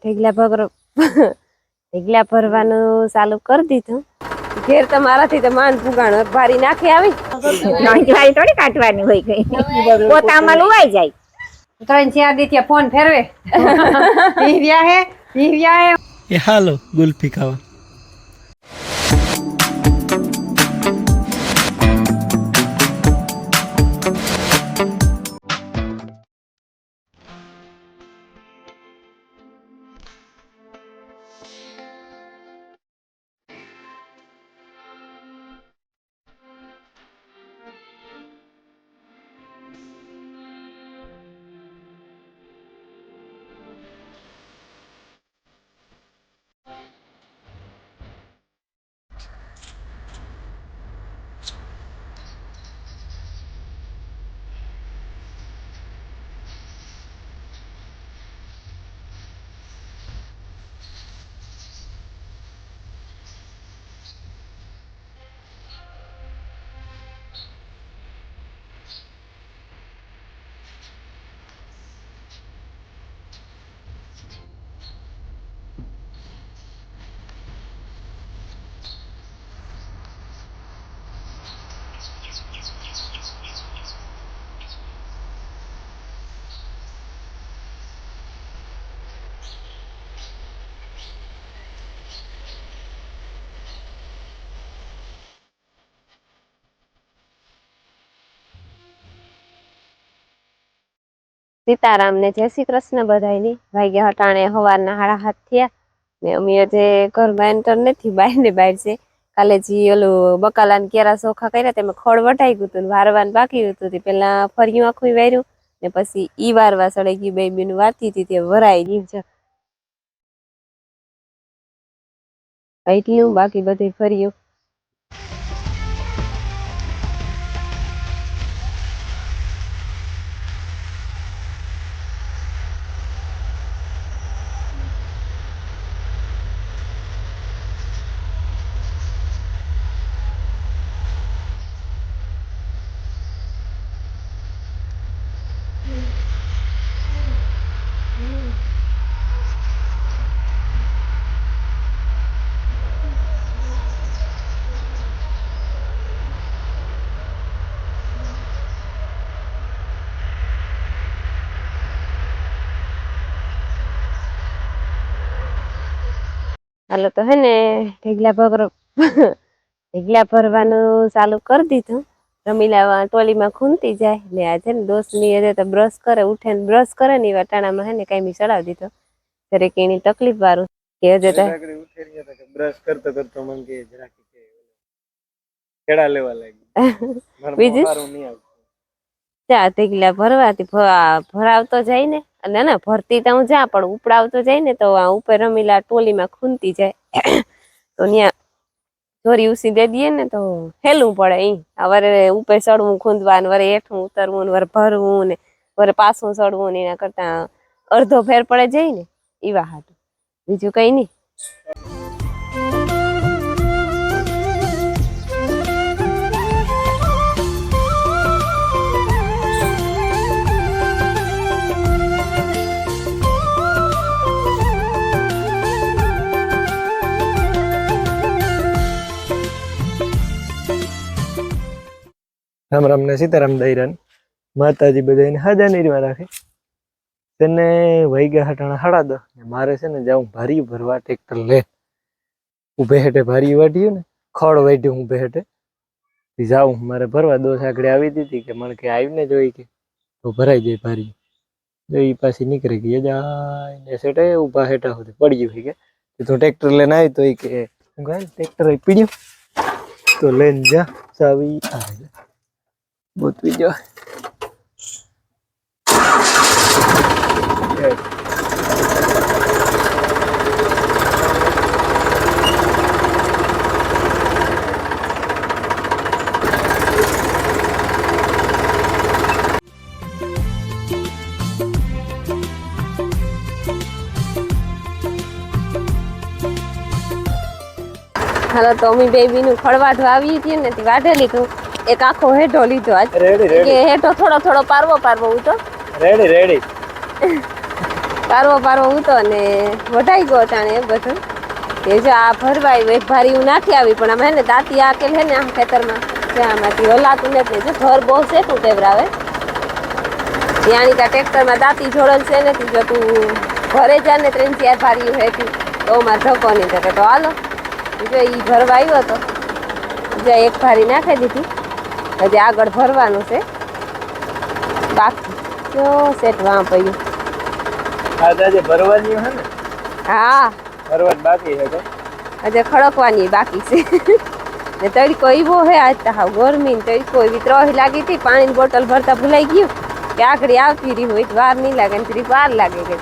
ઢેગલા ઢેગલા ભરવાનું ચાલુ કરી દીધું. ઘેર તો મારાથી તો માંડ ફુગાણો ભારી નાખી આવી. નોંધવાળી થોડી કાઢવાની હોય કઈ પોતામાં લુવાઈ જાય. ત્રણ ચાર દી ત્યાં ફોન ફેરવે હીર્યા હે હાલો ગુલ્ફી ખાવા. સીતારામ ને જય શ્રી કૃષ્ણ બધાયની. વાગ્યા હટાણે સવારના 7:30 થયા ને અમે જે ઘરમાં એન્ટર નથી, બહાર ને બહાર છે. કાલે જે ઓલું બકાલા ને કેરા ચોખા કર્યા તેમાં ખડ વટાઈ ગયું હતું, વારવાનું બાકી હતું. પેલા ફર્યું આખું વાર્યું ને પછી ઈ વારવા સડાઈ ગયું. બે બેનું વારતી હતી તે વરાઈ ગયું છે એટલું, બાકી બધું ફર્યું. હાલો તો હે ને ઢેગલા ભરવાનું ચાલુ કરી દીધું. રમીલા ટોલીમાં ખૂંદતી જાય એટલે આ છે ને દોસ્તની તો બ્રશ કરે, ઉઠે ને બ્રશ કરે ને એવા ટાણામાં હે ને કાંઈ ચડાવી દીધો. જરીક એની તકલીફ વાળું કે હજે તો બ્રશ કરતો કરતો મને કે જરાક ખેડા લેવા લાગી. બીજું ચા ઢેગલા ભરવાથી ભરાવતો જાય ને, અને ના ભરતી તો હું જા પણ ઉપડાવતો જાય ને તો આ ઉપર રમીલા ટોલીમાં ખૂંદતી જાય તો ત્યાં ચોરી ઉસી દે દઈએ ને તો હેલું પડે. વરે ઉપર ચડવું ખૂંદવાનું, વરે હેઠું ઉતરવું ને વરે ભરવું ને વરે પાછું ચડવું ને એના કરતા અડધો ફેર પડે જાય ને એવા હાટું, બીજું કઈ નહીં. રામ રામ ને સીતારામ દઈરાન માતાજી બધાને હાજા નિર્વા રાખે. તેને વૈગા હટાણા 7:30 મારે છે ને જાઉં ભારી ભરવા. ટ્રેક્ટર લે ઉભે હેઠે ભારી વાઢ્યું ને ખડ વાઢ્યું ઉભે હેઠે જાઉં મારે ભરવા. દોસ આગળ આવી દીધી કે મને કે આવીને જોઈ કે તો ભરાઈ જાય ભારી. જો એ પાછી નીકળી ગઈ જાય ને સેટે ઉભા હેઠા સુધી પડી ગયું કે તો ટ્રેક્ટર લઈને આવી તો એ કે ટ્રેક્ટર પીડ્યું તો લઈને જા ચાવી આવે ગોતવી જો. હાલો તો અમે બેબી નું ખડવાઢવા આવી હતી ને વાઢે લીધું. એક આખો હેઠો લીધો આજ કે હેઠો થોડો થોડો પારવો ઉતો રેડી પારવો પારવો ઉતો ને વઢાઈ ગયો તાણે બધું એ જો આ ભરવાયું એક ભારી હું નાખી આવી પણ આમાં હે ને દાંતી આકેલ હે ને આમ ખેતરમાં ત્યાંમાંથી હલાતું નથી જો ઘર બહુ સેકું કેવરાવે ત્યાંની ત્યાં ટ્રેક્ટરમાં દાંતી જોડેલ છે ને જો તું ઘરે જા ને 3-4 ભારી હેઠી તો મારે ધક્કો નહીં થતો તો હાલો જો એ ભરવા આવ્યો હતો જો એક ભારી નાખી દીધી હજી આગળ ભરવાનું છે બાકી જો સેટ વાં પડ્યું આજે ભરવાની હે ને હા ભરવાની બાકી છે તો હજે ખડકવાની બાકી છે ને તડકો એવો હે આજ તો હાવ ગરમી ને તડકો એવી ત્રોહી લાગી હતી પાણીની બોટલ ભરતા ભૂલાઈ ગયું કે આખડી આવતી રહી હોય વાર નહીં લાગે ને વાર લાગે કે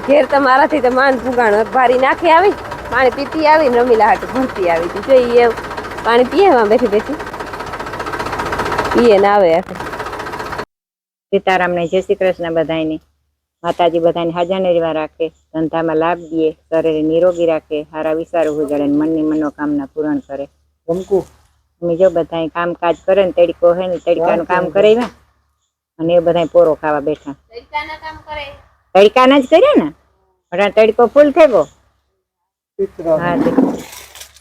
ઘેર તો મારાથી તો માંડ ભૂગાણો ભારી નાખી આવી પાણી પીતી આવી ને રમીલા હાટ ભરતી આવી હતી જોઈએ પાણી પીએ એમાં બેઠી બેઠી પીએ ને આવે સીતારામને જય શ્રી કૃષ્ણ બધાને માતાજી બધાને હાજર નિર્વા રાખે ધંધામાં લાભ દે શરીર નિરોગી રાખે સારા વિચારો ગુજારે મનની મનોકામના પૂરણ કરે અમે જો બધા કામકાજ કરે ને તડકો હે ને તડકાનું કામ કરાવ્યા અને એ બધા પોરો ખાવા બેઠા તડકાના જ કર્યા ને પણ તડકો ફૂલ થઈ ગયો હા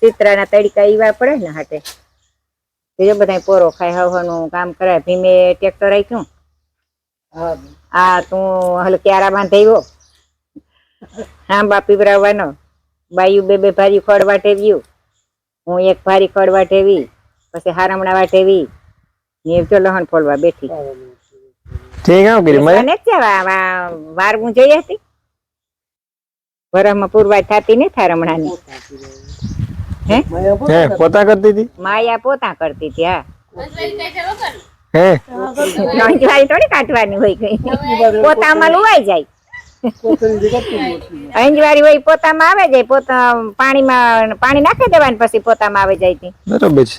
ચિત્રાના તડકા ઈવા પડે ને હાટે જો બધા પોરો ખાય હવાનું કામ કરાય ભીમે ટ્રેક્ટર રાખ્યું આ તું હલ ક્યારા બાંધાવ્યો હા બાપી બરાવવાનો બાયું બે ભારી ખડ વાટેવ્યું હું એક ભારી ખડ વાટેવી પછી હારમણા વાટેવી ને જો લહણ ફોલવા બેઠી ઠીક આવ કરી મને વારવું જોઈએ હતી વરસમાં પૂરવાય થતી ને હારમણાની હે પોતા કરતી હતી માયા પોતા કરતી હતી હા હે અંજવારી થોડી કાઢવાની હોય કઈ પોતામાં લુવાઈ જાય અંજવારી હોય પોતામાં આવે જાય પોતા પાણીમાં પાણી નાખી દેવાની પછી પોતામાં આવે જાય થી બરોબર છે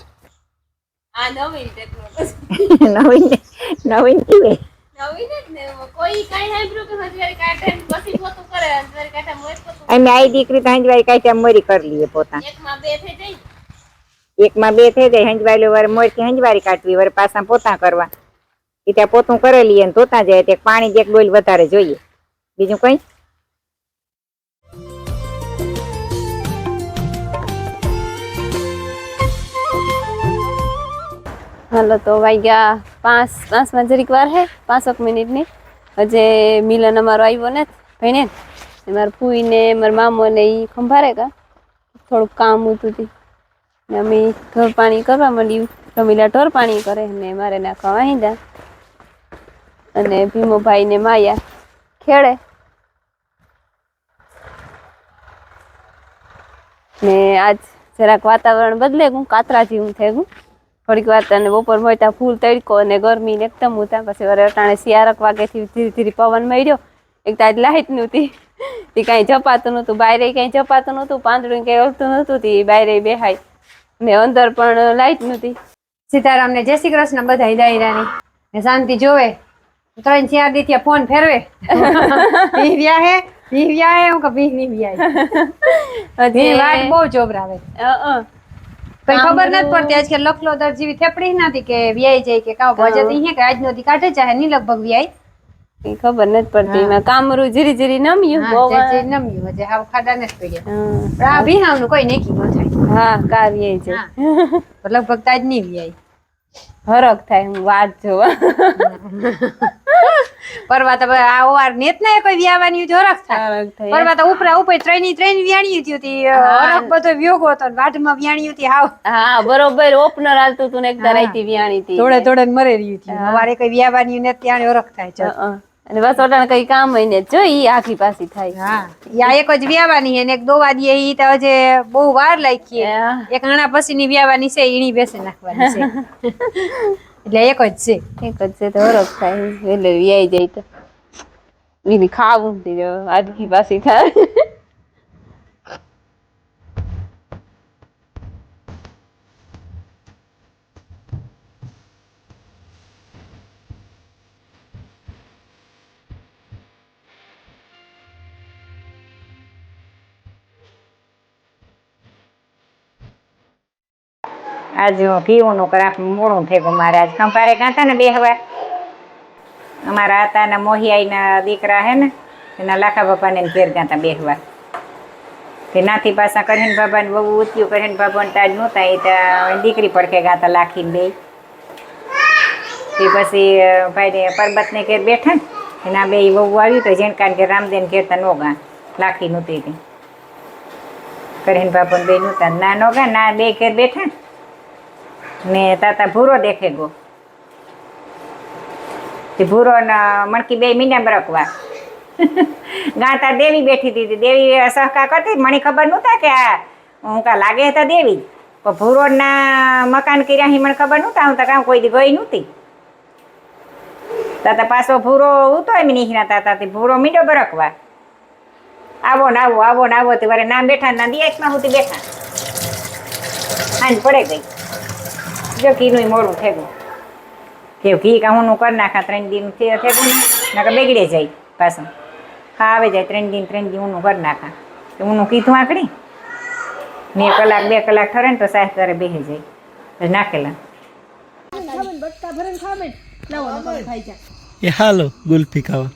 આ નવીન ટેકનોલોજી નવીન કેવે નવીન જ ને કોઈ કાઈ સાંભળ્યું કે અંજવારી કાઢે ને પછી પોતું કરે અંજવારી કાઢે મોય પોતું અમે આઈ દીકરી તો અંજવારી કાઢ્યા મોરી કરી લઈએ પોતા એકમાં બે થઈ જાય એકમાં બે થઈ જાય હંજવારી વાર મોર થી હંજવારી કાઢવી વાર પાછા પોતા કરવા એ ત્યાં પોતું કરેલી અને ધોતા જાય તે પાણી એક ડોલ વધારે જોઈએ બીજું કઈ હાલો તો વાગ્યા 5 જરીક વાર હે 5 મિનિટની હજે મિલન અમારો આવ્યો ને ભાઈને મારા ફૂઈ ને મારા મામો ને એ ખંભારે કા થોડુંક કામ હતું તી ને અમે ઘર પાણી કરવા માંડ્યું રમીલા ઢોર પાણી કરે ને મારે નાખવા વાહિંદા અને ભીમો ભાઈ ને માયા ખેડે ને આજ જરાક વાતાવરણ બદલે ગયું કાતરા જેવું થઈ ગયું થોડીક વાર તને બપોર હોય ત્યાં ફૂલ તડકો અને ગરમી ને એકદમ ઉતા પછી વરે અટાણે શિયારક વાગેથી ધીરે ધીરે પવન મળ્યો એક તો આજ લાઈટ નહોતી તે કાંઈ જપાતું નહોતું બારે કાંઈ જપાતું નહોતું પાંદડું કાંઈ હલતું નહોતું તે બારે બેહાય ને અંદર પણ લાઈટ નહોતી સીતારામ ને જય શ્રી કૃષ્ણ બધા દાયરાની ને શાંતિ જોવે 3-4 દી થી ફોન ફેરવે ભી વ્યા હે હું કે ભી નહીં વ્યા હજી વાત બહુ જોબરાવે કઈ ખબર નથી પડતી આજ કે લખલો દર જેવી થેપડી નથી કે વ્યાય જાય કે કાવ ભજે તો અહીંયા કે આજનો દી કાઢે ચાહે ની લગભગ વ્યાય કઈ ખબર નથી પડતી એમાં કામરું જીરી જીરી નમ્યું બહુ નમ્યું હજે હાવ ખાડા નથી પડ્યા પણ આ ભીહાવ નું કોઈ નેકી ન થાય હા કાર વ્યાય છે લગભગ તાજ નહીં વ્યાય હરખ થાય હું વાત જોવા પરવા તો આ વાર નેત ને કોઈ વ્યાવાની હરખ થાય પરવા તો ઉપરા ઉપર ત્રણ વ્યાણી હતી હરખ બધો વ્યોગો હતો વાઢમાં વ્યાણી હતી હાવ હા બરોબર ઓપનર હાલતું તું ને એક રાઈતી વ્યાણી હતી થોડે મરે રહ્યું હતી અમારે કઈ વ્યાવાની ને ત્યાં હરખ થાય અને બસ ઓટાણે કઈ કામ હોય ને જો ઈ આખી પાછી થાય હા યા એક જ વ્યાવાની હે ને એક દોવા દે ઈ તો હજે બહુ વાર લાગી એક આણા પછી ની વ્યાવાની છે ઈણી બેસે નાખવાની છે એટલે એક જ છે તો હરખ થાય એટલે વ્યાઈ જાય તો એની ખાવું આખી પાછી થાય આજ ઘીઓનું ક્રાફ્ટ મોડું થયું મારે આજ ખંભારે ગાતા ને 2 વાર અમારા હતા ને મોહિયાઈ ના દીકરા હે ને એના લાખા બાપાને ઘેર ગાતા બેહવા તે નાથી પાછા કરીને બાબાને બહુ ઉત્યું કરીને બાબાને તાજ નહોતા એ ત્યાં દીકરી પડખે ગાતા લાખીને બે તે પછી ભાઈને પરબતને ઘેર બેઠા ને એના બે વહુ આવ્યું તો જેણકાને ઘેર રામદેન ઘેર તા નો ગા લાખી નહોતી તે કરીને બાબાને બે નહોતા ના નો ગા ના બે ઘેર બેઠા ને તાતા ભૂરો દેખે ગો તે ભૂરો મણકી બે મીના બરકવા ગાતા દેવી બેઠી હતી દેવી સહકાર કરતી મને ખબર નહોતા કે આ હું કા લાગે હતા દેવી પણ ભૂરોના મકાન કર્યા મને ખબર નહોતા હું તો કામ કોઈ દી ગઈ નહોતી તાતા પાછો ભૂરો ઉતો એમ નીકળ્યા તાતા તે ભૂરો મીંડો બરકવા આવો ને આવો આવો ને આવો તે વારે ના બેઠા ના દિયામાં હું બેઠા હાંજ પડે ગઈ જો ઘીનું મોડું થેગું કે ઘી કા હું કરી નાખા 3 દિન થેગું ને બેગડે જાય પાછું હા આવે જાય 3 દિન 3 દી ઊનું કરી નાખા તો ઊનું કીધું આકડી ને 1 કલાક 2 કલાક ઠરે ને તો સાહેબ તારે બેસી જાય નાખેલા એ હાલો ગુલ્ફી ખાવા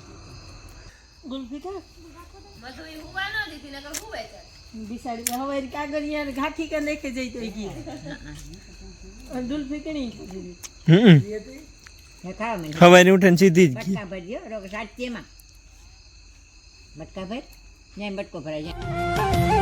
ખબર ઉઠે સીધી જ બટકા ભરજો સાચેમાં બટકા ભર બટકો ભરાય જાય